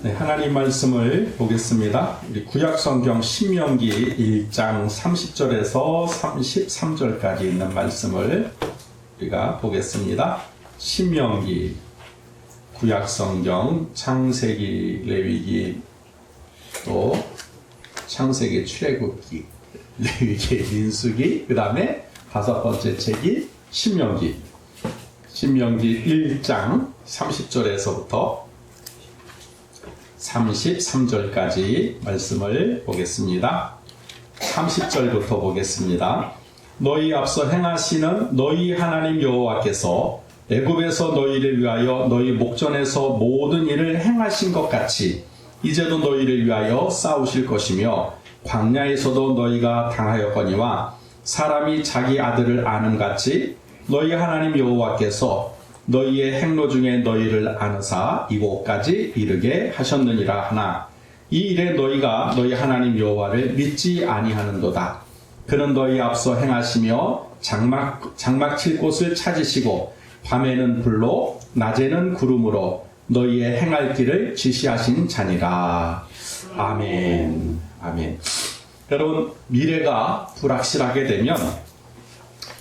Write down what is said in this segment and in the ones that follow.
네, 하나님 말씀을 보겠습니다. 우리 구약성경 신명기 1장 30절에서 33절까지 있는 말씀을 우리가 보겠습니다. 신명기, 구약성경, 창세기, 레위기, 또 창세기, 출애굽기, 레위기, 민수기, 그 다음에 5번째 책이 신명기. 신명기 1장 30절에서부터 33절까지 말씀을 보겠습니다. 30절부터 보겠습니다. 너희 앞서 행하시는 너희 하나님 여호와께서 애굽에서 너희를 위하여 너희 목전에서 모든 일을 행하신 것 같이 이제도 너희를 위하여 싸우실 것이며 광야에서도 너희가 당하였거니와 사람이 자기 아들을 아는 같이 너희 하나님 여호와께서 너희의 행로 중에 너희를 아느사 이곳까지 이르게 하셨느니라 하나 이 일에 너희가 너희 하나님 여호와를 믿지 아니하는도다. 그는 너희 앞서 행하시며 장막 칠 곳을 찾으시고 밤에는 불로 낮에는 구름으로 너희의 행할 길을 지시하신 자니라. 아멘. 아멘. 여러분, 미래가 불확실하게 되면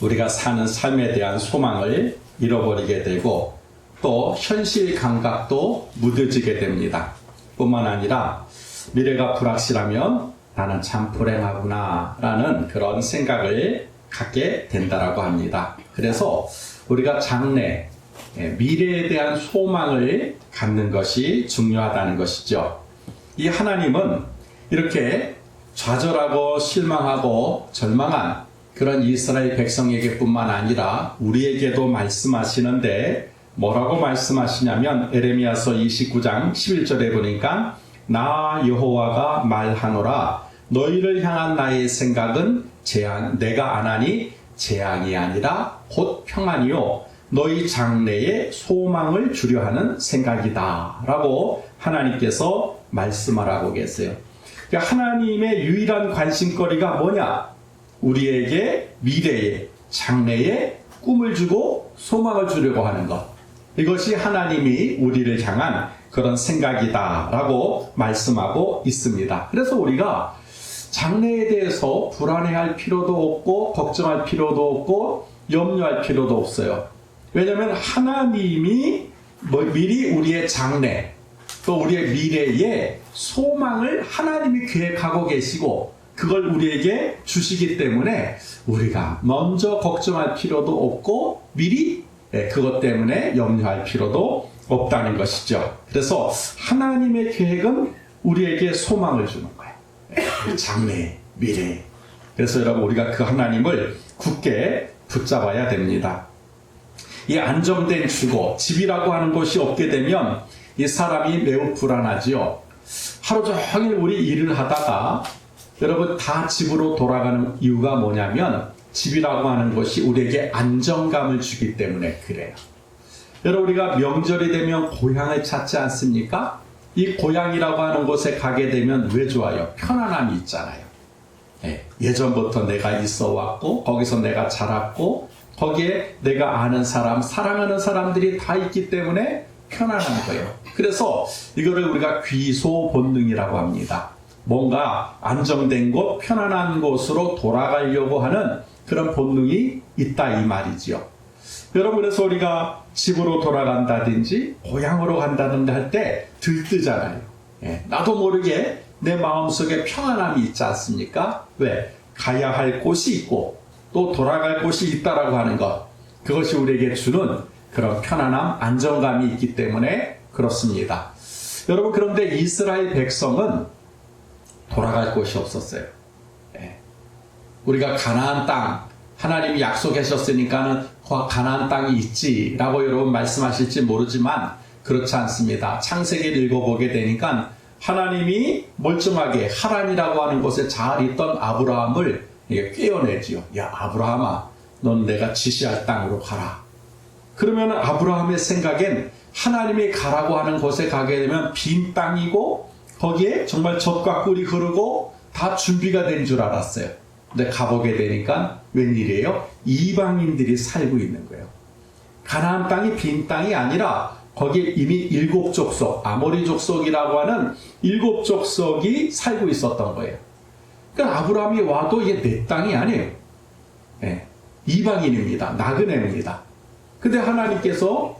우리가 사는 삶에 대한 소망을 잃어버리게 되고 또 현실 감각도 무뎌지게 됩니다. 뿐만 아니라 미래가 불확실하면 나는 참 불행하구나 라는 그런 생각을 갖게 된다라고 합니다. 그래서 우리가 장래, 미래에 대한 소망을 갖는 것이 중요하다는 것이죠. 이 하나님은 이렇게 좌절하고 실망하고 절망한 그런 이스라엘 백성에게 뿐만 아니라 우리에게도 말씀하시는데 뭐라고 말씀하시냐면 에레미야서 29장 11절에 보니까 나 여호와가 말하노라 너희를 향한 나의 생각은 내가 안 하니 재앙이 아니라 곧 평안이요 너희 장래에 소망을 주려 하는 생각이다 라고 하나님께서 말씀하라고 계세요. 그러니까 하나님의 유일한 관심거리가 뭐냐? 우리에게 미래에, 장래에 꿈을 주고 소망을 주려고 하는 것. 이것이 하나님이 우리를 향한 그런 생각이다 라고 말씀하고 있습니다. 그래서 우리가 장래에 대해서 불안해할 필요도 없고 걱정할 필요도 없고 염려할 필요도 없어요. 왜냐하면 하나님이 미리 우리의 장래 또 우리의 미래에 소망을 하나님이 계획하고 계시고 그걸 우리에게 주시기 때문에 우리가 먼저 걱정할 필요도 없고 미리 그것 때문에 염려할 필요도 없다는 것이죠. 그래서 하나님의 계획은 우리에게 소망을 주는 거예요. 장래, 미래. 그래서 여러분 우리가 그 하나님을 굳게 붙잡아야 됩니다. 이 안정된 주거, 집이라고 하는 곳이 없게 되면 이 사람이 매우 불안하지요. 하루 종일 우리 일을 하다가 여러분 다 집으로 돌아가는 이유가 뭐냐면 집이라고 하는 것이 우리에게 안정감을 주기 때문에 그래요. 여러분 우리가 명절이 되면 고향을 찾지 않습니까? 이 고향이라고 하는 곳에 가게 되면 왜 좋아요? 편안함이 있잖아요. 예전부터 내가 있어 왔고 거기서 내가 자랐고 거기에 내가 아는 사람, 사랑하는 사람들이 다 있기 때문에 편안한 거예요. 그래서 이거를 우리가 귀소 본능이라고 합니다. 뭔가 안정된 곳, 편안한 곳으로 돌아가려고 하는 그런 본능이 있다 이 말이지요. 여러분 그래서 우리가 집으로 돌아간다든지 고향으로 간다든지 할 때 들뜨잖아요. 나도 모르게 내 마음속에 평안함이 있지 않습니까? 왜? 가야 할 곳이 있고 또 돌아갈 곳이 있다라고 하는 것. 그것이 우리에게 주는 그런 편안함, 안정감이 있기 때문에 그렇습니다. 여러분 그런데 이스라엘 백성은 돌아갈 곳이 없었어요. 우리가 가나안 땅, 하나님이 약속하셨으니까는 가나안 땅이 있지라고 여러분 말씀하실지 모르지만 그렇지 않습니다. 창세기를 읽어보게 되니까 하나님이 멀쩡하게 하란이라고 하는 곳에 잘 있던 아브라함을 꿰어내지요. 야 아브라함아, 넌 내가 지시할 땅으로 가라. 그러면 아브라함의 생각엔 하나님이 가라고 하는 곳에 가게 되면 빈 땅이고 거기에 정말 젖과 꿀이 흐르고 다 준비가 된 줄 알았어요. 근데 가보게 되니까 웬일이에요? 이방인들이 살고 있는 거예요. 가나안 땅이 빈 땅이 아니라 거기에 이미 일곱 족속, 아모리 족속이라고 하는 일곱 족속이 살고 있었던 거예요. 그러니까 아브라함이 와도 이게 내 땅이 아니에요. 예, 이방인입니다. 나그네입니다. 근데 하나님께서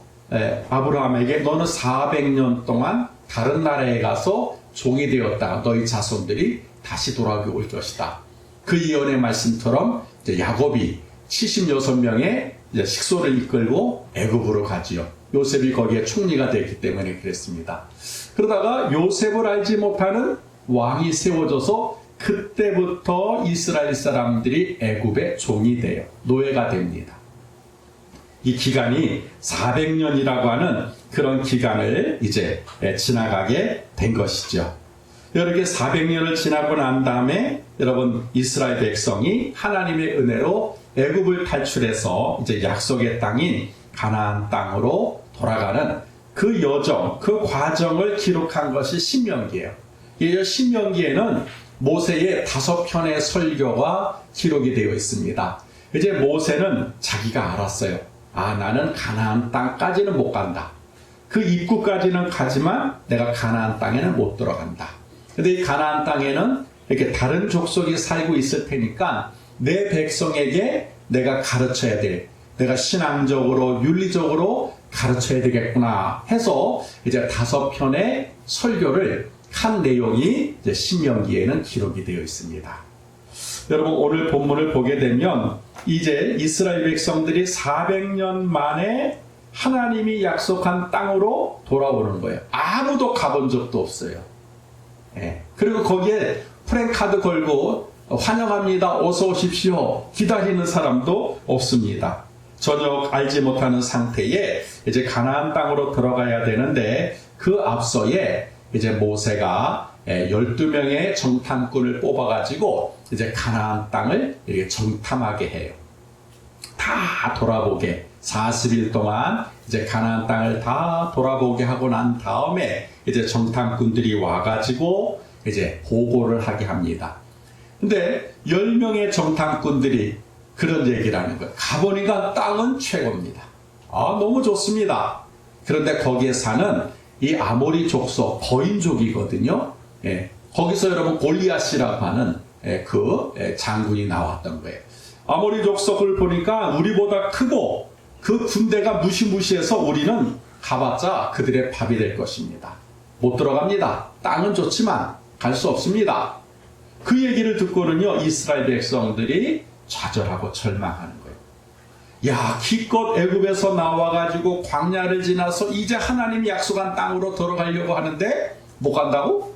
아브라함에게 너는 400년 동안 다른 나라에 가서 종이 되었다가 너희 자손들이 다시 돌아올 것이다. 그 예언의 말씀처럼 이제 야곱이 76명의 식소를 이끌고 애굽으로 가지요. 요셉이 거기에 총리가 되었기 때문에 그랬습니다. 그러다가 요셉을 알지 못하는 왕이 세워져서 그때부터 이스라엘 사람들이 애굽의 종이 돼요. 노예가 됩니다. 이 기간이 400년이라고 하는 그런 기간을 이제 지나가게 된 것이죠. 이렇게 400년을 지나고 난 다음에 여러분 이스라엘 백성이 하나님의 은혜로 애굽을 탈출해서 이제 약속의 땅인 가나안 땅으로 돌아가는 그 여정, 그 과정을 기록한 것이 신명기예요. 이 신명기에는 모세의 5편의 설교가 기록이 되어 있습니다. 이제 모세는 자기가 알았어요. 아, 나는 가나안 땅까지는 못 간다. 그 입구까지는 가지만 내가 가나안 땅에는 못 들어간다. 근데 이 가나안 땅에는 이렇게 다른 족속이 살고 있을 테니까 내 백성에게 내가 가르쳐야 돼. 내가 신앙적으로, 윤리적으로 가르쳐야 되겠구나 해서 이제 5편의 설교를 한 내용이 이제 신명기에는 기록이 되어 있습니다. 여러분 오늘 본문을 보게 되면 이제 이스라엘 백성들이 400년 만에 하나님이 약속한 땅으로 돌아오는 거예요. 아무도 가본 적도 없어요. 그리고 거기에 프랭카드 걸고 환영합니다. 어서 오십시오. 기다리는 사람도 없습니다. 전혀 알지 못하는 상태에 이제 가나안 땅으로 들어가야 되는데 그 앞서에 이제 모세가 12명의 정탐꾼을 뽑아가지고 이제 가나안 땅을 이렇게 정탐하게 해요. 다 돌아보게 40일 동안 이제 가나안 땅을 다 돌아보게 하고 난 다음에 이제 정탐꾼들이 와가지고 이제 보고를 하게 합니다. 근데 10명의 정탐꾼들이 그런 얘기를 하는 거예요. 가보니까 땅은 최고입니다. 아, 너무 좋습니다. 그런데 거기에 사는 이 아모리 족속, 거인족이거든요. 거기서 여러분 골리앗이라고 하는 그 장군이 나왔던 거예요. 아모리 족속을 보니까 우리보다 크고 그 군대가 무시무시해서 우리는 가봤자 그들의 밥이 될 것입니다. 못 들어갑니다. 땅은 좋지만 갈 수 없습니다. 그 얘기를 듣고는요, 이스라엘 백성들이 좌절하고 절망하는 거예요. 야, 기껏 애굽에서 나와가지고 광야를 지나서 이제 하나님이 약속한 땅으로 들어가려고 하는데 못 간다고?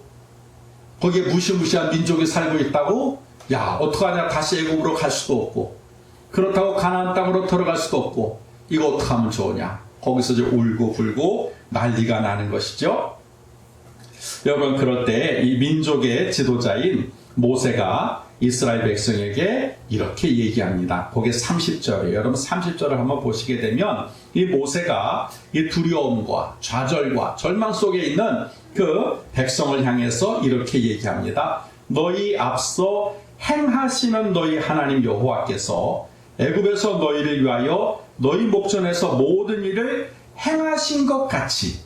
거기에 무시무시한 민족이 살고 있다고? 야, 어떡하냐, 다시 애굽으로 갈 수도 없고 그렇다고 가나안 땅으로 들어갈 수도 없고 이거 어떡하면 좋으냐? 거기서 이제 울고 불고 난리가 나는 것이죠. 여러분 그럴 때 이 민족의 지도자인 모세가 이스라엘 백성에게 이렇게 얘기합니다. 거기에 30절이에요. 여러분 30절을 한번 보시게 되면 이 모세가 이 두려움과 좌절과 절망 속에 있는 그 백성을 향해서 이렇게 얘기합니다. 너희 앞서 행하시는 너희 하나님 여호와께서 애굽에서 너희를 위하여 너희 목전에서 모든 일을 행하신 것 같이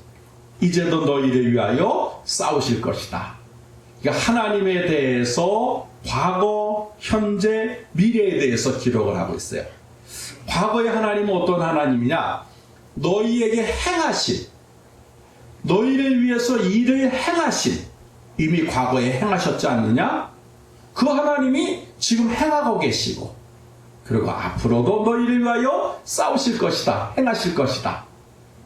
이제도 너희를 위하여 싸우실 것이다. 그러니까 하나님에 대해서 과거, 현재, 미래에 대해서 기록을 하고 있어요. 과거의 하나님은 어떤 하나님이냐? 너희에게 행하신, 너희를 위해서 일을 행하신, 이미 과거에 행하셨지 않느냐? 그 하나님이 지금 행하고 계시고 그리고 앞으로도 너희를 위하여 싸우실 것이다. 행하실 것이다.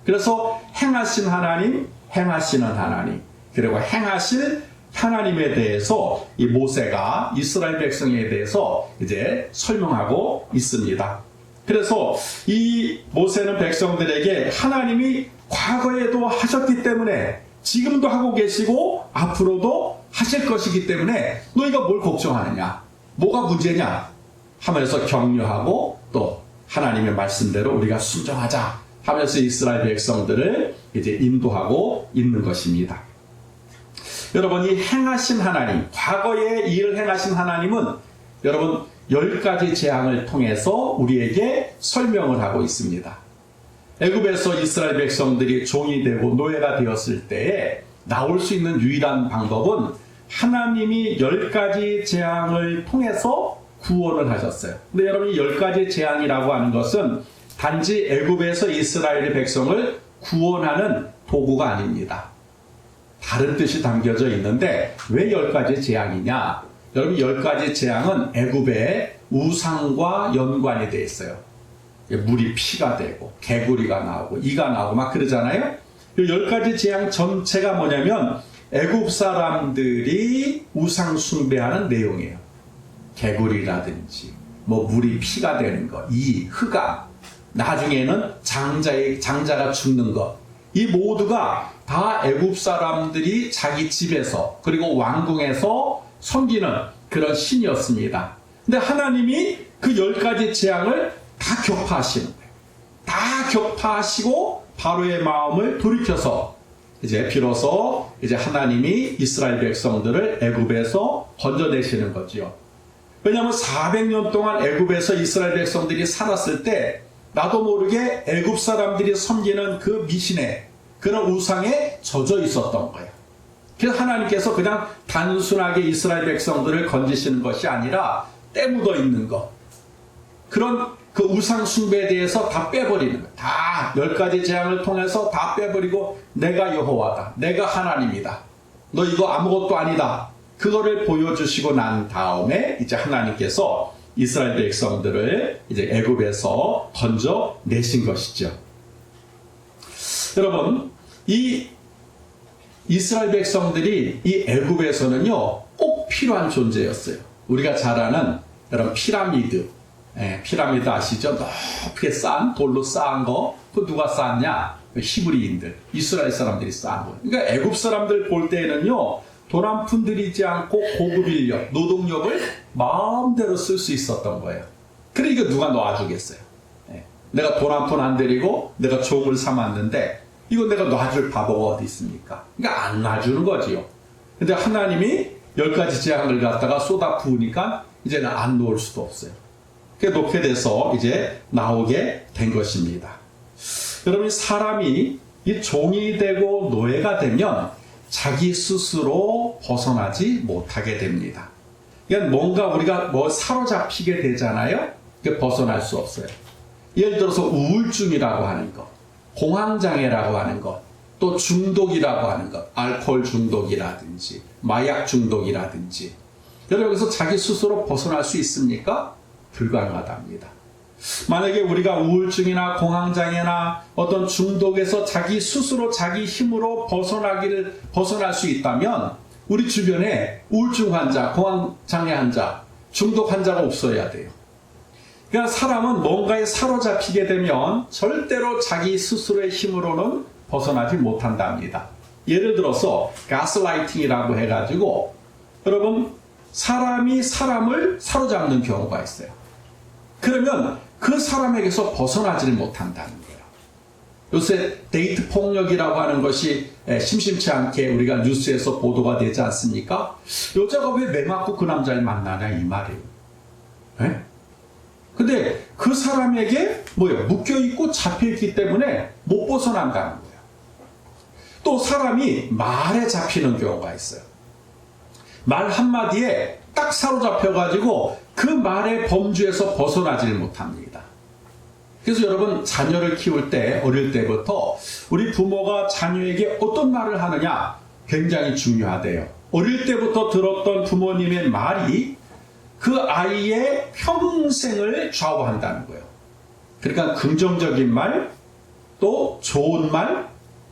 그래서 행하신 하나님, 행하시는 하나님, 그리고 행하실 하나님에 대해서 이 모세가 이스라엘 백성에 대해서 이제 설명하고 있습니다. 그래서 이 모세는 백성들에게 하나님이 과거에도 하셨기 때문에 지금도 하고 계시고 앞으로도 하실 것이기 때문에 너희가 뭘 걱정하느냐? 뭐가 문제냐? 하면서 격려하고 또 하나님의 말씀대로 우리가 순종하자 하면서 이스라엘 백성들을 이제 인도하고 있는 것입니다. 여러분 이 행하신 하나님, 과거에 일을 행하신 하나님은 여러분 10가지 재앙을 통해서 우리에게 설명을 하고 있습니다. 애굽에서 이스라엘 백성들이 종이 되고 노예가 되었을 때에 나올 수 있는 유일한 방법은 하나님이 10가지 재앙을 통해서 구원을 하셨어요. 근데 여러분, 이 10가지 재앙이라고 하는 것은 단지 애굽에서 이스라엘 백성을 구원하는 도구가 아닙니다. 다른 뜻이 담겨져 있는데 왜 10가지 재앙이냐? 여러분, 10가지 재앙은 애굽의 우상과 연관이 되어 있어요. 물이 피가 되고 개구리가 나오고 이가 나오고 막 그러잖아요. 이 10가지 재앙 전체가 뭐냐면 애굽 사람들이 우상 숭배하는 내용이에요. 개구리라든지 뭐 물이 피가 되는 것, 이 흑암, 나중에는 장자가 죽는 것, 이 모두가 다 애굽 사람들이 자기 집에서 그리고 왕궁에서 섬기는 그런 신이었습니다. 근데 하나님이 그 10가지 재앙을 다 격파하시는 거예요. 다 격파하시고 바로의 마음을 돌이켜서 이제 비로소 이제 하나님이 이스라엘 백성들을 애굽에서 건져내시는 거지요. 왜냐하면 400년 동안 애굽에서 이스라엘 백성들이 살았을 때 나도 모르게 애굽 사람들이 섬기는 그 미신에, 그런 우상에 젖어 있었던 거예요. 그래서 하나님께서 그냥 단순하게 이스라엘 백성들을 건지시는 것이 아니라 때 묻어 있는 것, 그런 그 우상 숭배에 대해서 다 빼버리는 거예요. 다 10가지 재앙을 통해서 다 빼버리고 내가 여호와다, 내가 하나님이다, 너 이거 아무것도 아니다, 그거를 보여주시고 난 다음에 이제 하나님께서 이스라엘 백성들을 이제 애굽에서 건져 내신 것이죠. 여러분, 이 이스라엘 백성들이 이 애굽에서는요 꼭 필요한 존재였어요. 우리가 잘 아는 여러분 피라미드, 피라미드 아시죠? 높게 쌓은, 돌로 쌓은 거, 그 누가 쌓았냐? 히브리인들, 이스라엘 사람들이 쌓은 거예요. 그러니까 애굽 사람들 볼 때에는요 돈 한 푼 들이지 않고 고급 인력, 노동력을 마음대로 쓸 수 있었던 거예요. 그러니까 누가 놔주겠어요? 내가 돈 한 푼 안 들이고 내가 종을 삼았는데 이거 내가 놔줄 바보가 어디 있습니까? 그러니까 안 놔주는 거지요. 근데 하나님이 10가지 재앙을 갖다가 쏟아 부으니까 이제는 안 놓을 수도 없어요. 그렇게 돼서 이제 나오게 된 것입니다. 여러분, 사람이 이 종이 되고 노예가 되면 자기 스스로 벗어나지 못하게 됩니다. 그러니까 뭔가 우리가 뭐 사로잡히게 되잖아요. 그게 벗어날 수 없어요. 예를 들어서 우울증이라고 하는 것, 공황장애라고 하는 것, 또 중독이라고 하는 것, 알코올 중독이라든지 마약 중독이라든지, 여러분 여기서 자기 스스로 벗어날 수 있습니까? 불가능하답니다. 만약에 우리가 우울증이나 공황장애나 어떤 중독에서 자기 스스로 자기 힘으로 벗어날 수 있다면 우리 주변에 우울증 환자, 공황장애 환자, 중독 환자가 없어야 돼요. 그러니까 사람은 뭔가에 사로잡히게 되면 절대로 자기 스스로의 힘으로는 벗어나지 못한답니다. 예를 들어서 가스라이팅이라고 해가지고 여러분, 사람이 사람을 사로잡는 경우가 있어요. 그러면 그 사람에게서 벗어나지를 못한다는 거예요. 요새 데이트 폭력이라고 하는 것이 심심치 않게 우리가 뉴스에서 보도가 되지 않습니까? 여자가 왜 매 맞고 그 남자를 만나냐 이 말이에요. 네? 근데 그 사람에게 묶여있고 잡혀있기 때문에 못 벗어난다는 거예요. 또 사람이 말에 잡히는 경우가 있어요. 말 한마디에 딱 사로잡혀가지고 그 말의 범주에서 벗어나질 못합니다. 그래서 여러분, 자녀를 키울 때, 어릴 때부터 우리 부모가 자녀에게 어떤 말을 하느냐 굉장히 중요하대요. 어릴 때부터 들었던 부모님의 말이 그 아이의 평생을 좌우한다는 거예요. 그러니까 긍정적인 말, 또 좋은 말,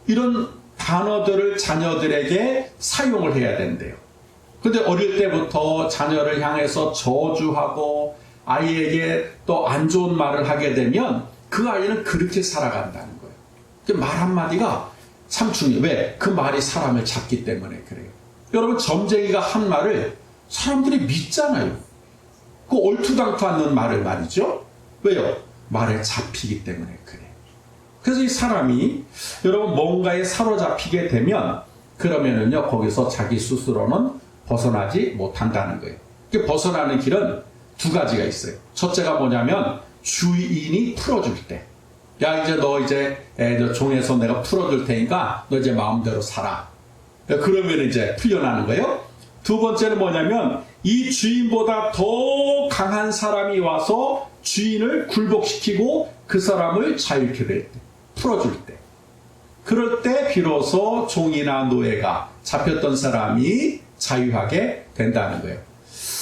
이런 단어들을 자녀들에게 사용을 해야 된대요. 근데 어릴 때부터 자녀를 향해서 저주하고 아이에게 또 안 좋은 말을 하게 되면 그 아이는 그렇게 살아간다는 거예요. 말 한마디가 참 중요해요. 왜? 그 말이 사람을 잡기 때문에 그래요. 여러분, 점쟁이가 한 말을 사람들이 믿잖아요. 그 얼토당토 않는 말을 말이죠. 왜요? 말에 잡히기 때문에 그래요. 그래서 이 사람이 여러분 뭔가에 사로잡히게 되면 그러면은요 거기서 자기 스스로는 벗어나지 못한다는 거예요. 벗어나는 길은 두 가지가 있어요. 첫째가 뭐냐면 주인이 풀어줄 때, 야, 이제 너 이제 종에서 내가 풀어줄 테니까 너 이제 마음대로 살아. 그러면 이제 풀려나는 거예요. 두 번째는 뭐냐면 이 주인보다 더 강한 사람이 와서 주인을 굴복시키고 그 사람을 자유케 될 때, 풀어줄 때. 그럴 때 비로소 종이나 노예가 잡혔던 사람이 자유하게 된다는 거예요.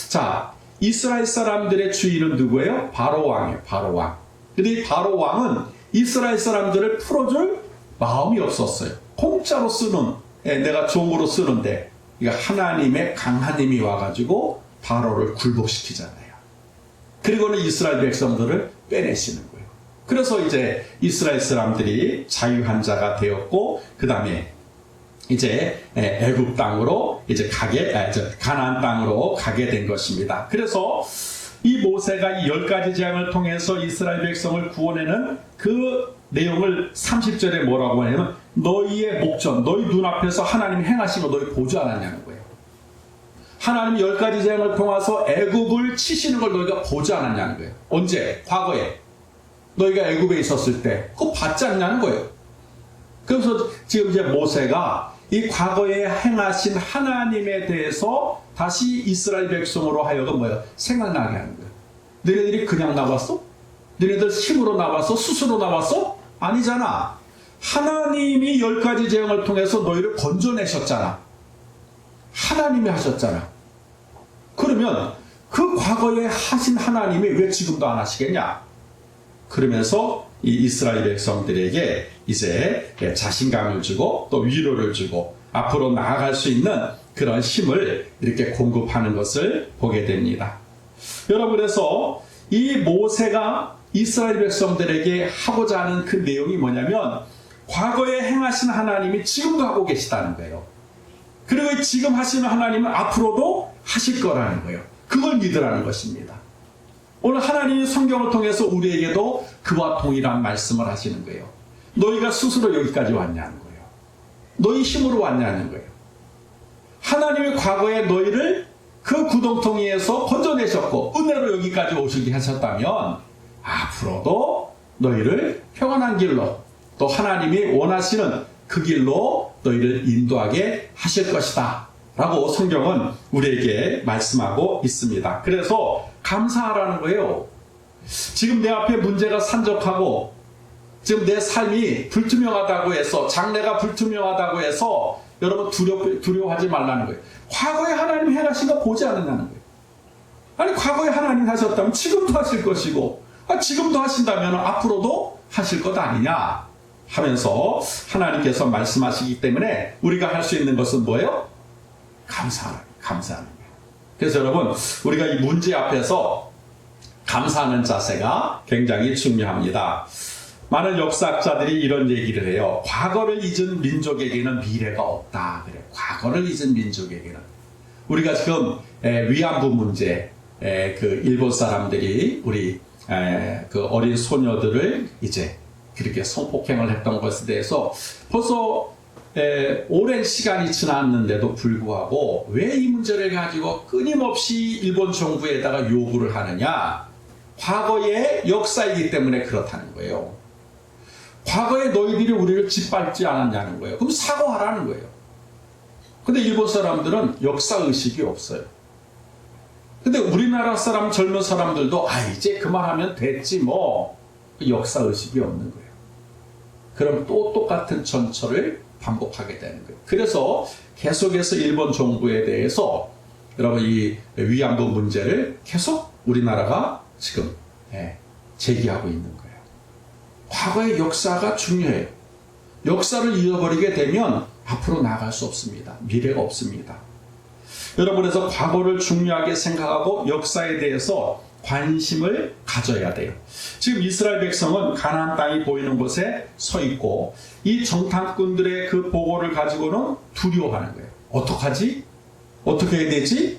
자, 이스라엘 사람들의 주인은 누구예요? 바로 왕이에요. 바로 왕. 근데 이 바로 왕은 이스라엘 사람들을 풀어줄 마음이 없었어요. 공짜로 쓰는, 내가 종으로 쓰는데, 하나님의 강한 힘이 와가지고 바로를 굴복시키잖아요. 그리고는 이스라엘 백성들을 빼내시는 거예요. 그래서 이제 이스라엘 사람들이 자유한 자가 되었고, 그 다음에 이제 애굽 땅으로 이제 가나안 땅으로 가게 된 것입니다. 그래서 이 모세가 이 10가지 재앙을 통해서 이스라엘 백성을 구원해는 그 내용을 30절에 뭐라고 하냐면 너희의 목전, 너희 눈앞에서 하나님이 행하신 거 너희 보지 않았냐는 거예요. 하나님이 10가지 재앙을 통해서 애굽을 치시는 걸 너희가 보지 않았냐는 거예요. 언제? 과거에. 너희가 애굽에 있었을 때 그거 봤지 않냐는 거예요. 그래서 지금 이제 모세가 이 과거에 행하신 하나님에 대해서 다시 이스라엘 백성으로 하여금 뭐예요? 생각나게 하는 거예요. 너희들이 그냥 나왔어? 너희들 힘으로 나왔어? 스스로 나왔어? 아니잖아. 하나님이 10가지 재앙을 통해서 너희를 건져내셨잖아. 하나님이 하셨잖아. 그러면 그 과거에 하신 하나님이 왜 지금도 안 하시겠냐? 그러면서 이 이스라엘 백성들에게 이제 자신감을 주고 또 위로를 주고 앞으로 나아갈 수 있는 그런 힘을 이렇게 공급하는 것을 보게 됩니다. 여러분, 그래서 이 모세가 이스라엘 백성들에게 하고자 하는 그 내용이 뭐냐면 과거에 행하신 하나님이 지금도 하고 계시다는 거예요. 그리고 지금 하시는 하나님은 앞으로도 하실 거라는 거예요. 그걸 믿으라는 것입니다. 오늘 하나님이 성경을 통해서 우리에게도 그와 동일한 말씀을 하시는 거예요. 너희가 스스로 여기까지 왔냐는 거예요. 너희 힘으로 왔냐는 거예요. 하나님이 과거에 너희를 그 구덩텅이에서 건져내셨고 은혜로 여기까지 오시게 하셨다면 앞으로도 너희를 평안한 길로 또 하나님이 원하시는 그 길로 너희를 인도하게 하실 것이다 라고 성경은 우리에게 말씀하고 있습니다. 그래서 감사하라는 거예요. 지금 내 앞에 문제가 산적하고 지금 내 삶이 불투명하다고 해서 장래가 불투명하다고 해서 여러분 두려워하지 말라는 거예요. 과거에 하나님 행하신 거 보지 않는다는 거예요. 아니 과거에 하나님 하셨다면 지금도 하실 것이고 지금도 하신다면 앞으로도 하실 것 아니냐 하면서 하나님께서 말씀하시기 때문에 우리가 할 수 있는 것은 뭐예요? 감사하는 거예요. 그래서 여러분 우리가 이 문제 앞에서 감사하는 자세가 굉장히 중요합니다. 많은 역사학자들이 이런 얘기를 해요. 과거를 잊은 민족에게는 미래가 없다. 그래요. 과거를 잊은 민족에게는. 우리가 지금 위안부 문제, 그 일본 사람들이 우리 그 어린 소녀들을 이제 그렇게 성폭행을 했던 것에 대해서 벌써 오랜 시간이 지났는데도 불구하고 왜 이 문제를 가지고 끊임없이 일본 정부에다가 요구를 하느냐? 과거의 역사이기 때문에 그렇다는 거예요. 과거에 너희들이 우리를 짓밟지 않았냐는 거예요. 그럼 사과하라는 거예요. 근데 일본 사람들은 역사의식이 없어요. 근데 우리나라 사람, 젊은 사람들도 이제 그만하면 됐지 뭐. 역사의식이 없는 거예요. 그럼 또 똑같은 전철을 반복하게 되는 거예요. 그래서 계속해서 일본 정부에 대해서 여러분 이 위안부 문제를 계속 우리나라가 지금 제기하고 있는 거예요. 과거의 역사가 중요해요. 역사를 잃어버리게 되면 앞으로 나아갈 수 없습니다. 미래가 없습니다. 여러분 그래서 과거를 중요하게 생각하고 역사에 대해서 관심을 가져야 돼요. 지금 이스라엘 백성은 가나안 땅이 보이는 곳에 서 있고 이 정탐꾼들의 그 보고를 가지고는 두려워하는 거예요. 어떡하지? 어떻게 해야 되지?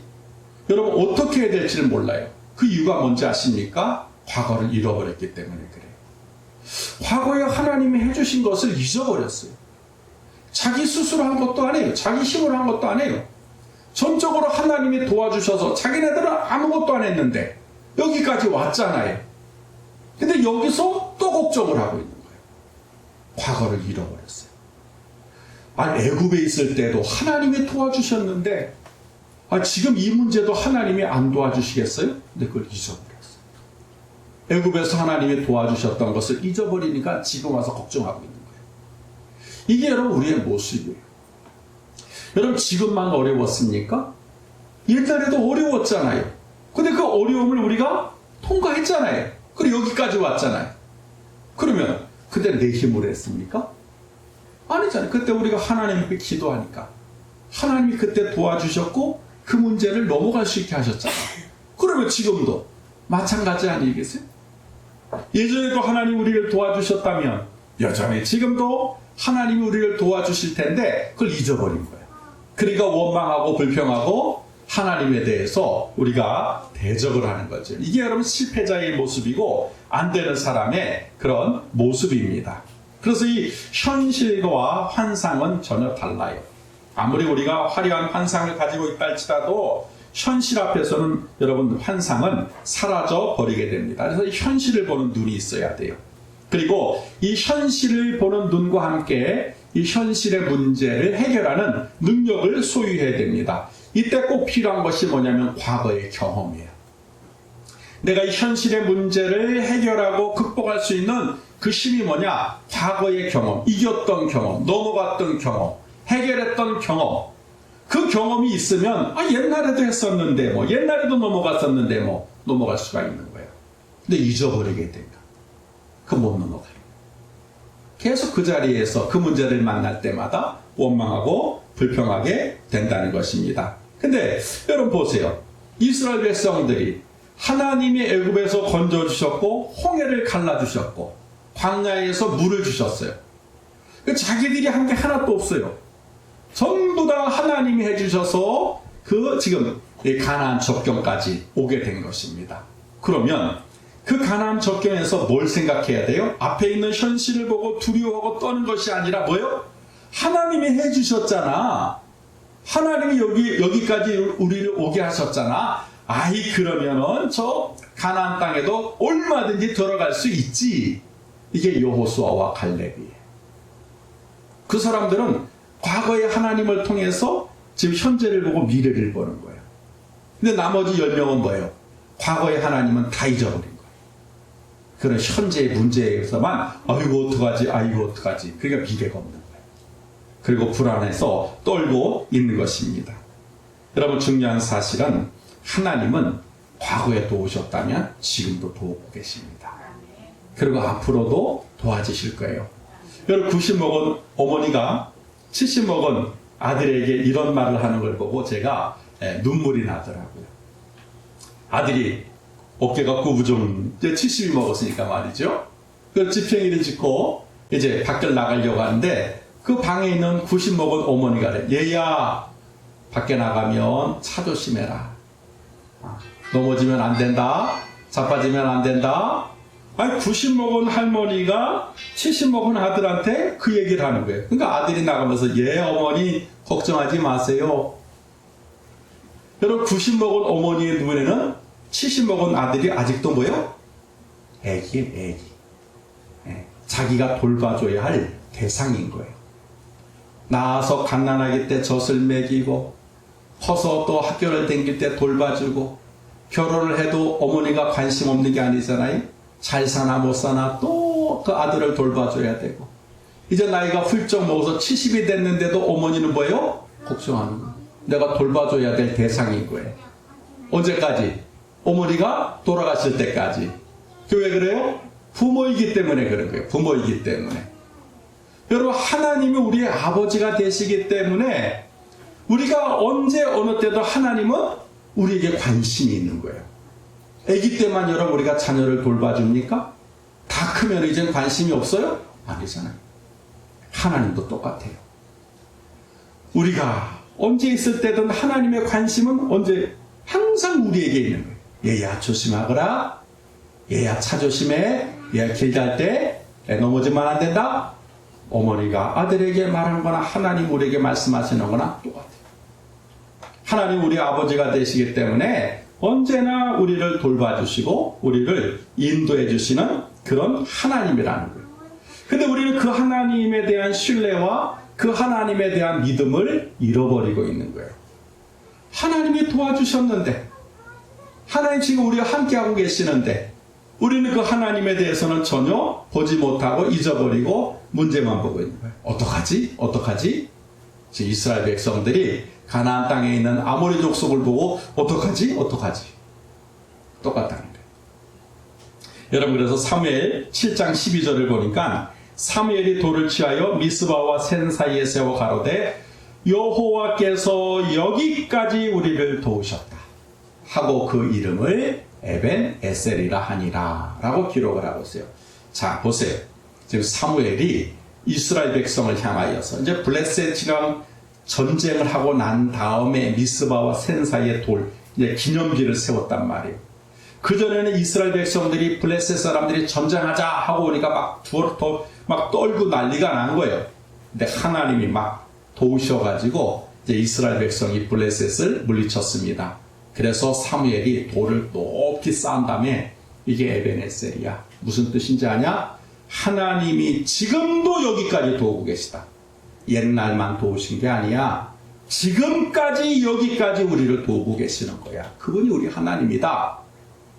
여러분 어떻게 해야 될지는 몰라요. 그 이유가 뭔지 아십니까? 과거를 잃어버렸기 때문에 그래요. 과거에 하나님이 해주신 것을 잊어버렸어요. 자기 스스로 한 것도 아니에요. 자기 힘으로 한 것도 아니에요. 전적으로 하나님이 도와주셔서 자기네들은 아무것도 안 했는데 여기까지 왔잖아요. 근데 여기서 또 걱정을 하고 있는 거예요. 과거를 잃어버렸어요. 아니, 애굽에 있을 때도 하나님이 도와주셨는데 지금 이 문제도 하나님이 안 도와주시겠어요? 근데 그걸 잊어버렸어요. 애굽에서 하나님이 도와주셨던 것을 잊어버리니까 지금 와서 걱정하고 있는 거예요. 이게 여러분 우리의 모습이에요. 여러분 지금만 어려웠습니까? 옛날에도 어려웠잖아요. 근데 그 어려움을 우리가 통과했잖아요. 그리고 여기까지 왔잖아요. 그러면 그때 내 힘으로 했습니까? 아니잖아요. 그때 우리가 하나님께 기도하니까 하나님이 그때 도와주셨고 그 문제를 넘어갈 수 있게 하셨잖아요. 그러면 지금도 마찬가지 아니겠어요? 예전에도 하나님 우리를 도와주셨다면 여전히 지금도 하나님이 우리를 도와주실 텐데 그걸 잊어버린 거예요. 그러니까 원망하고 불평하고 하나님에 대해서 우리가 대적을 하는 거죠. 이게 여러분 실패자의 모습이고 안 되는 사람의 그런 모습입니다. 그래서 이 현실과 환상은 전혀 달라요. 아무리 우리가 화려한 환상을 가지고 있다 할지라도 현실 앞에서는 여러분 환상은 사라져 버리게 됩니다. 그래서 현실을 보는 눈이 있어야 돼요. 그리고 이 현실을 보는 눈과 함께 이 현실의 문제를 해결하는 능력을 소유해야 됩니다. 이때 꼭 필요한 것이 뭐냐면 과거의 경험이에요. 내가 이 현실의 문제를 해결하고 극복할 수 있는 그 힘이 뭐냐? 과거의 경험, 이겼던 경험, 넘어갔던 경험, 해결했던 경험. 그 경험이 있으면 옛날에도 했었는데 옛날에도 넘어갔었는데 넘어갈 수가 있는 거예요. 근데 잊어버리게 된다. 그 못 넘어가요. 계속 그 자리에서 그 문제를 만날 때마다 원망하고 불평하게 된다는 것입니다. 근데 여러분 보세요. 이스라엘 백성들이 하나님이 애굽에서 건져주셨고 홍해를 갈라주셨고 광야에서 물을 주셨어요. 자기들이 한 게 하나도 없어요. 전부 다 하나님이 해주셔서 지금 가나안 접경까지 오게 된 것입니다. 그러면 그 가나안 접경에서 뭘 생각해야 돼요? 앞에 있는 현실을 보고 두려워하고 떠는 것이 아니라 뭐요? 하나님이 해주셨잖아. 하나님이 여기까지 우리를 오게 하셨잖아. 그러면은 저 가나안 땅에도 얼마든지 들어갈 수 있지. 이게 여호수아와 갈렙이에요. 그 사람들은 과거의 하나님을 통해서 지금 현재를 보고 미래를 보는 거예요. 근데 나머지 10명은 뭐예요? 과거의 하나님은 다 잊어버린 거예요. 그런 현재의 문제에서만 아이고 어떡하지 그러니까 미래가 없는 거예요. 그리고 불안해서 떨고 있는 것입니다. 여러분 중요한 사실은 하나님은 과거에 도우셨다면 지금도 도우고 계십니다. 그리고 앞으로도 도와주실 거예요. 여러분 90 먹은 어머니가 70 먹은 아들에게 이런 말을 하는 걸 보고 제가 눈물이 나더라고요. 아들이 어깨가 구부정 70이 먹었으니까 말이죠. 그 지팡이를 짚고 이제 밖을 나가려고 하는데 그 방에 있는 90 먹은 어머니가 그래. 얘야 밖에 나가면 차 조심해라. 넘어지면 안 된다. 자빠지면 안 된다. 90 먹은 할머니가 70 먹은 아들한테 그 얘기를 하는 거예요. 그러니까 아들이 나가면서 어머니 걱정하지 마세요. 여러분 90 먹은 어머니의 눈에는 70 먹은 아들이 아직도 뭐예요? 애기. 자기가 돌봐줘야 할 대상인 거예요. 나와서 갓난아기 때 젖을 먹이고 커서 또 학교를 다닐 때 돌봐주고 결혼을 해도 어머니가 관심 없는 게 아니잖아요. 잘 사나 못 사나 또 그 아들을 돌봐줘야 되고 이제 나이가 훌쩍 먹어서 70이 됐는데도 어머니는 뭐예요? 걱정하는 거예요. 내가 돌봐줘야 될 대상인 거예요. 언제까지? 어머니가 돌아가실 때까지. 왜 그래요? 부모이기 때문에 그런 거예요. 부모이기 때문에. 여러분 하나님이 우리의 아버지가 되시기 때문에 우리가 언제 어느 때도 하나님은 우리에게 관심이 있는 거예요. 아기 때만 여러분 우리가 자녀를 돌봐줍니까? 다 크면 이제 관심이 없어요? 아니잖아요. 하나님도 똑같아요. 우리가 언제 있을 때든 하나님의 관심은 언제 항상 우리에게 있는 거예요. 얘야 조심하거라. 얘야 차 조심해. 얘야 길 갈 때 넘어지면 안 된다. 어머니가 아들에게 말한 거나 하나님 우리에게 말씀하시는 거나 똑같아요. 하나님 우리 아버지가 되시기 때문에 언제나 우리를 돌봐주시고 우리를 인도해 주시는 그런 하나님이라는 거예요. 근데 우리는 그 하나님에 대한 신뢰와 그 하나님에 대한 믿음을 잃어버리고 있는 거예요. 하나님이 도와주셨는데, 하나님 지금 우리와 함께하고 계시는데, 우리는 그 하나님에 대해서는 전혀 보지 못하고 잊어버리고 문제만 보고 있는 거예요. 어떡하지? 어떡하지? 지금 이스라엘 백성들이 가나안 땅에 있는 아모리 족속을 보고 어떡하지? 어떡하지? 똑같다는 거예요. 여러분, 그래서 사무엘 7장 12절을 보니까 사무엘이 돌을 취하여 미스바와 센 사이에 세워 가로되 여호와께서 여기까지 우리를 도우셨다 하고 그 이름을 에벤 에셀이라 하니라 라고 기록을 하고 있어요. 자, 보세요. 지금 사무엘이 이스라엘 백성을 향하여서 이제 블레셋이랑 전쟁을 하고 난 다음에 미스바와 센 사이에 이제 기념비를 세웠단 말이에요. 그전에는 이스라엘 백성들이 블레셋 사람들이 전쟁하자 하고 오니까 막 떨고 난리가 난 거예요. 근데 하나님이 막 도우셔가지고 이제 이스라엘 백성이 블레셋을 물리쳤습니다. 그래서 사무엘이 돌을 높이 쌓은 다음에 이게 에벤에셀이야. 무슨 뜻인지 아냐? 하나님이 지금도 여기까지 도우고 계시다. 옛날만 도우신 게 아니야. 지금까지 여기까지 우리를 도우고 계시는 거야. 그분이 우리 하나님이다.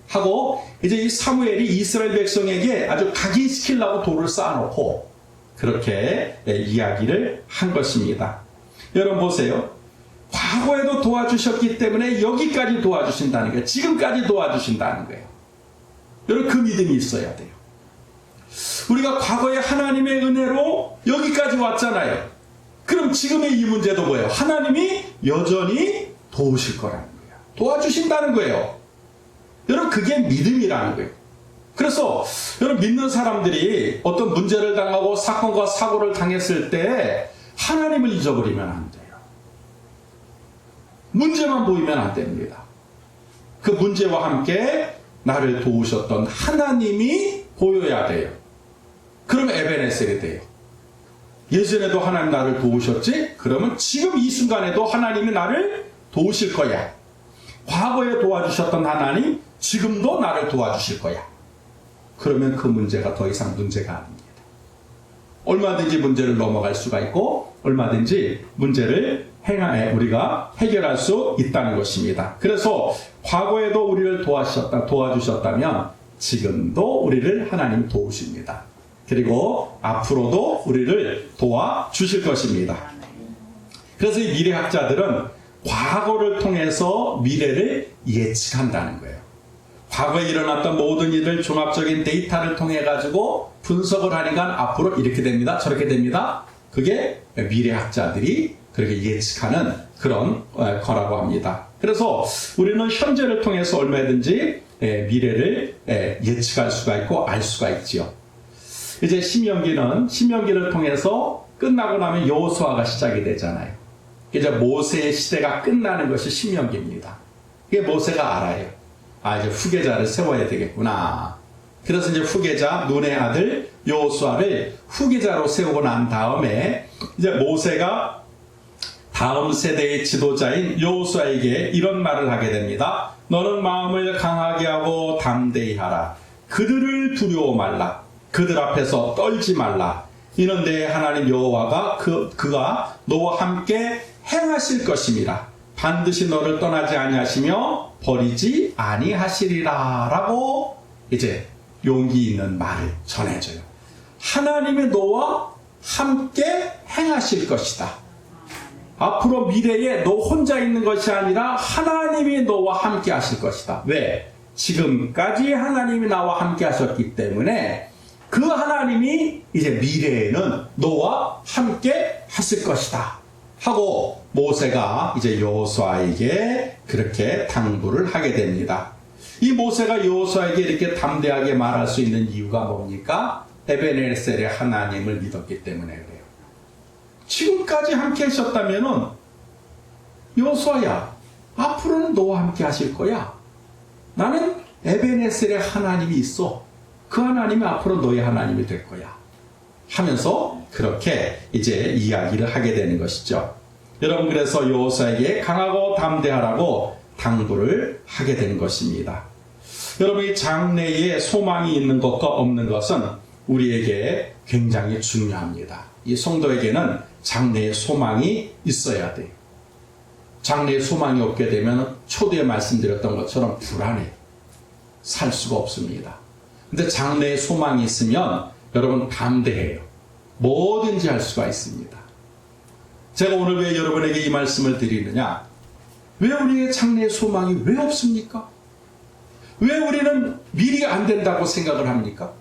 하고 이제 이 사무엘이 이스라엘 백성에게 아주 각인시키려고 돌을 쌓아놓고 그렇게 이야기를 한 것입니다. 여러분 보세요. 과거에도 도와주셨기 때문에 여기까지 도와주신다는 거예요. 지금까지 도와주신다는 거예요. 여러분 그 믿음이 있어야 돼요. 우리가 과거에 하나님의 은혜로 여기까지 왔잖아요. 그럼 지금의 이 문제도 뭐예요? 하나님이 여전히 도우실 거라는 거예요. 도와주신다는 거예요. 여러분 그게 믿음이라는 거예요. 그래서 여러분 믿는 사람들이 어떤 문제를 당하고 사건과 사고를 당했을 때 하나님을 잊어버리면 안 돼요. 문제만 보이면 안 됩니다. 그 문제와 함께 나를 도우셨던 하나님이 보여야 돼요. 그러면 에벤에셀이 돼요. 예전에도 하나님 나를 도우셨지? 그러면 지금 이 순간에도 하나님이 나를 도우실 거야. 과거에 도와주셨던 하나님 지금도 나를 도와주실 거야. 그러면 그 문제가 더 이상 문제가 아닙니다. 얼마든지 문제를 넘어갈 수가 있고 얼마든지 문제를 우리가 해결할 수 있다는 것입니다. 그래서 과거에도 우리를 도와주셨다면 지금도 우리를 하나님 도우십니다. 그리고 앞으로도 우리를 도와주실 것입니다. 그래서 이 미래학자들은 과거를 통해서 미래를 예측한다는 거예요. 과거에 일어났던 모든 일을 종합적인 데이터를 통해 가지고 분석을 하니까 앞으로 이렇게 됩니다. 저렇게 됩니다. 그게 미래학자들이 그렇게 예측하는 그런 거라고 합니다. 그래서 우리는 현재를 통해서 얼마든지 미래를 예측할 수가 있고 알 수가 있지요. 이제 신명기를 통해서 끝나고 나면 여호수아가 시작이 되잖아요. 이제 모세의 시대가 끝나는 것이 신명기입니다. 이게 모세가 알아요. 이제 후계자를 세워야 되겠구나. 그래서 이제 후계자 눈의 아들 여호수아를 후계자로 세우고 난 다음에 이제 모세가 다음 세대의 지도자인 여호수아에게 이런 말을 하게 됩니다. 너는 마음을 강하게 하고 담대히 하라. 그들을 두려워 말라. 그들 앞에서 떨지 말라. 이는 내 하나님 여호와가 그가 너와 함께 행하실 것임이라. 반드시 너를 떠나지 아니하시며 버리지 아니하시리라. 라고 이제 용기 있는 말을 전해줘요. 하나님이 너와 함께 행하실 것이다. 앞으로 미래에 너 혼자 있는 것이 아니라 하나님이 너와 함께 하실 것이다. 왜? 지금까지 하나님이 나와 함께 하셨기 때문에 그 하나님이 이제 미래에는 너와 함께 하실 것이다. 하고 모세가 이제 여호수아에게 그렇게 당부를 하게 됩니다. 이 모세가 여호수아에게 이렇게 담대하게 말할 수 있는 이유가 뭡니까? 에벤에셀의 하나님을 믿었기 때문에 그래요. 지금까지 함께 하셨다면은 여호수아야, 앞으로는 너와 함께 하실 거야. 나는 에벤에셀의 하나님이 있어. 그 하나님이 앞으로 너의 하나님이 될 거야. 하면서 그렇게 이제 이야기를 하게 되는 것이죠. 여러분 그래서 여호수아에게 강하고 담대하라고 당부를 하게 된 것입니다. 여러분 이 장래에 소망이 있는 것과 없는 것은 우리에게 굉장히 중요합니다. 이 성도에게는 장래의 소망이 있어야 돼요. 장래의 소망이 없게 되면 초대에 말씀드렸던 것처럼 불안해. 살 수가 없습니다. 근데 장래의 소망이 있으면 여러분 담대해요. 뭐든지 할 수가 있습니다. 제가 오늘 왜 여러분에게 이 말씀을 드리느냐? 왜 우리의 장래의 소망이 왜 없습니까? 왜 우리는 미리 안 된다고 생각을 합니까?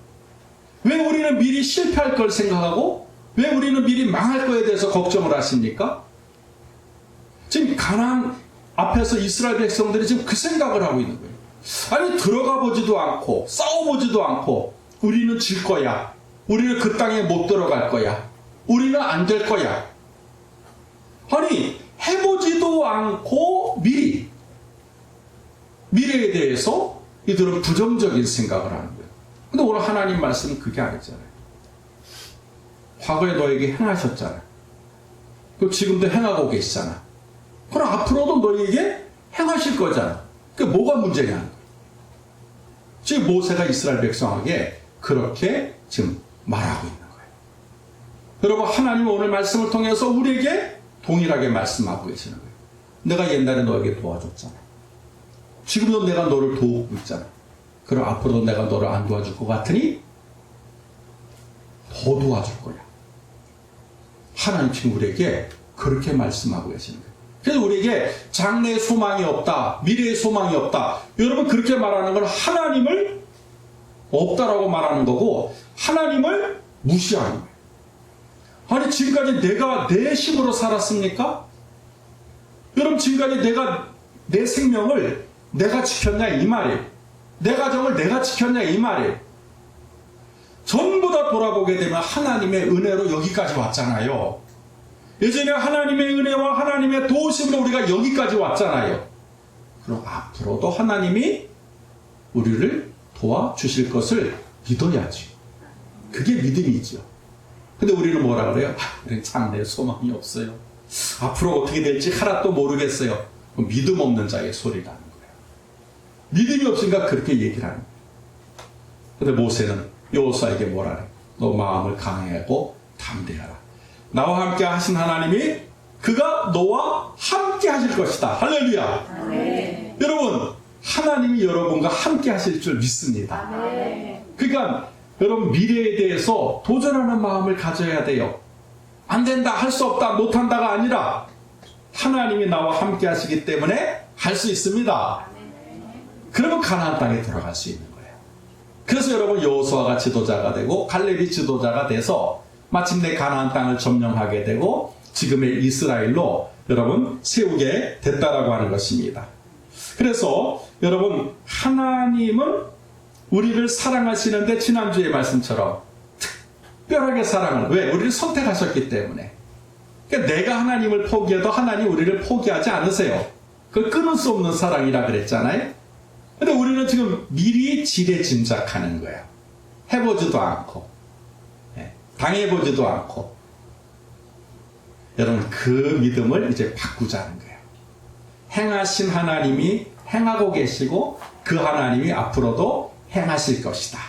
왜 우리는 미리 실패할 걸 생각하고 왜 우리는 미리 망할 거에 대해서 걱정을 하십니까? 지금 가나안 앞에서 이스라엘 백성들이 지금 그 생각을 하고 있는 거예요. 아니 들어가 보지도 않고 싸워보지도 않고 우리는 질 거야. 우리는 그 땅에 못 들어갈 거야. 우리는 안 될 거야. 아니 해보지도 않고 미래에 대해서 이들은 부정적인 생각을 하는 거예요. 근데 오늘 하나님 말씀은 그게 아니잖아요. 과거에 너에게 행하셨잖아요. 그리고 지금도 행하고 계시잖아. 그럼 앞으로도 너에게 행하실 거잖아. 그게 뭐가 문제냐는 거예요. 지금 모세가 이스라엘 백성에게 그렇게 지금 말하고 있는 거예요. 여러분 하나님은 오늘 말씀을 통해서 우리에게 동일하게 말씀하고 계시는 거예요. 내가 옛날에 너에게 도와줬잖아. 지금도 내가 너를 도우고 있잖아. 그럼 앞으로도 내가 너를 안 도와줄 것 같으니 더 도와줄 거야. 하나님 지금 우리에게 그렇게 말씀하고 계시는 거예요. 그래서 우리에게 장래의 소망이 없다, 미래의 소망이 없다. 여러분 그렇게 말하는 건 하나님을 없다라고 말하는 거고 하나님을 무시하는 거예요. 아니 지금까지 내가 내 힘으로 살았습니까? 여러분 지금까지 내가 내 생명을 내가 지켰냐 이 말이에요. 내 가정을 내가 지켰냐 이 말이에요. 전부 다 돌아보게 되면 하나님의 은혜로 여기까지 왔잖아요. 예전에 하나님의 은혜와 하나님의 도우심으로 우리가 여기까지 왔잖아요. 그럼 앞으로도 하나님이 우리를 도와주실 것을 믿어야지. 그게 믿음이죠. 근데 우리는 뭐라 그래요? 우리는 장래에 소망이 없어요. 앞으로 어떻게 될지 하나도 모르겠어요. 믿음 없는 자의 소리라는 거예요. 믿음이 없으니까 그렇게 얘기를 하는 거예요. 근데 모세는 여호수아에게 뭐라 그래요? 너 마음을 강하고 담대하라. 나와 함께 하신 하나님이 그가 너와 함께 하실 것이다. 할렐루야. 네. 여러분 하나님이 여러분과 함께 하실 줄 믿습니다. 네. 그러니까 여러분 미래에 대해서 도전하는 마음을 가져야 돼요. 안 된다, 할 수 없다, 못한다가 아니라 하나님이 나와 함께 하시기 때문에 할 수 있습니다. 그러면 가나안 땅에 들어갈 수 있는 거예요. 그래서 여러분 여호수아가 지도자가 되고 갈렙이 지도자가 돼서 마침내 가나안 땅을 점령하게 되고 지금의 이스라엘로 여러분 세우게 됐다라고 하는 것입니다. 그래서 여러분 하나님은 우리를 사랑하시는데 지난주의 말씀처럼 특별하게 사랑을 왜? 우리를 선택하셨기 때문에. 그러니까 내가 하나님을 포기해도 하나님 우리를 포기하지 않으세요. 그걸 끊을 수 없는 사랑이라 그랬잖아요. 근데 우리는 지금 미리 지레짐작하는 거예요. 해보지도 않고 당해보지도 않고. 여러분 그 믿음을 이제 바꾸자는 거예요. 행하신 하나님이 행하고 계시고 그 하나님이 앞으로도 행하실 것이다.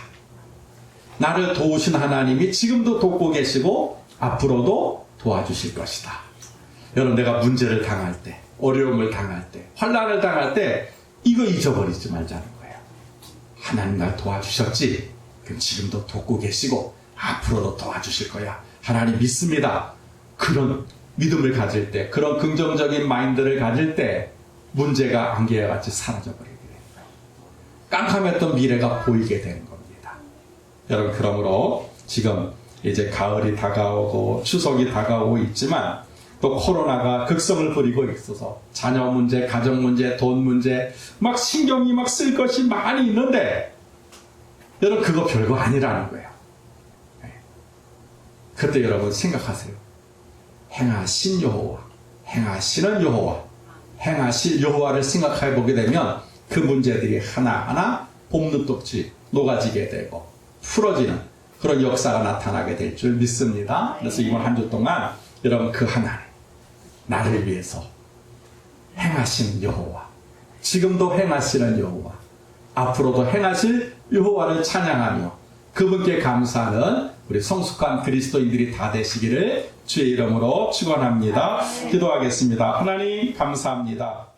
나를 도우신 하나님이 지금도 돕고 계시고 앞으로도 도와주실 것이다. 여러분 내가 문제를 당할 때, 어려움을 당할 때, 환난을 당할 때 이거 잊어버리지 말자는 거예요. 하나님 날 도와주셨지? 그럼 지금도 돕고 계시고 앞으로도 도와주실 거야. 하나님 믿습니다. 그런 믿음을 가질 때, 그런 긍정적인 마인드를 가질 때 문제가 안개와 같이 사라져버리게 돼요. 깜깜했던 미래가 보이게 되는 겁니다. 여러분 그러므로 지금 이제 가을이 다가오고 추석이 다가오고 있지만 또 코로나가 극성을 부리고 있어서 자녀 문제, 가정 문제, 돈 문제 막 신경이 막 쓸 것이 많이 있는데 여러분 그거 별거 아니라는 거예요. 그때 여러분 생각하세요. 행하신 여호와, 행하시는 여호와, 행하실 여호와를 생각해 보게 되면 그 문제들이 하나하나 봄눈독지 녹아지게 되고 풀어지는 그런 역사가 나타나게 될 줄 믿습니다. 그래서 이번 한 주 동안 여러분 그 하나님, 나를 위해서 행하신 여호와, 지금도 행하시는 여호와, 앞으로도 행하실 여호와를 찬양하며 그분께 감사하는 우리 성숙한 그리스도인들이 다 되시기를 주의 이름으로 축원합니다. 기도하겠습니다. 하나님 감사합니다.